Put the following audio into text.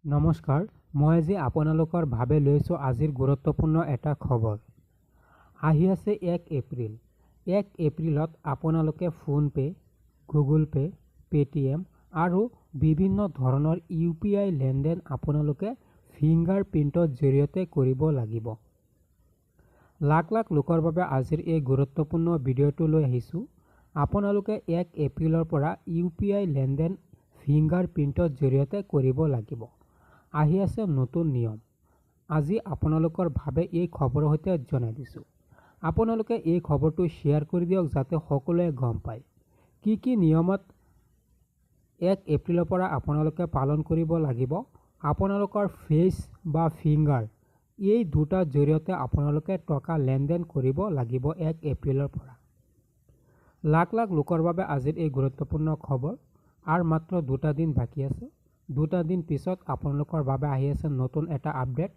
নমস্কাৰ, মই আজি আপোনালোকৰ বাবে লৈছোঁ আজিৰ গুৰুত্বপূৰ্ণ এটা খবৰ। আহি আছে 1 এপ্ৰিল। 1 এপ্ৰিলত আপোনালোকে ফোনপে', গুগল পে', পে'টিএম আৰু বিভিন্ন ধৰণৰ UPI লেনদেন আপোনালোকে ফিংগাৰ প্ৰিণ্টৰ জৰিয়তে কৰিব লাগিব। লাখ লাখ লোকৰ বাবে আজিৰ এই গুৰুত্বপূৰ্ণ ভিডিঅ'টো লৈ আহিছোঁ। আপোনালোকে 1 এপ্ৰিলৰ পৰা UPI লেনদেন ফিংগাৰ প্ৰিণ্টৰ জৰিয়তে কৰিব লাগিব। আহি আছে নতুন নিয়ম। আজি আপোনালোকৰ বাবে এই খবৰৰ সৈতে জনাই দিছোঁ। আপোনালোকে এই খবৰটো শ্বেয়াৰ কৰি দিয়ক যাতে সকলোৱে গম পায়। কি নিয়মত 1 এপ্ৰিলৰ পৰা আপোনালোকে পালন কৰিব লাগিব। আপোনালোকৰ ফেচ বা ফিংগাৰ এই দুটাৰ জৰিয়তে আপোনালোকে টকা লেনদেন কৰিব লাগিব 1 এপ্ৰিলৰ পৰা। লাখ লাখ লোকৰ বাবে আজিৰ এই গুৰুত্বপূৰ্ণ খবৰ। আৰু মাত্ৰ 2টা দিন বাকী আছে। 2টা দিন পিছত আপোনালোকৰ বাবে আহি আছে নতুন এটা আপডেট।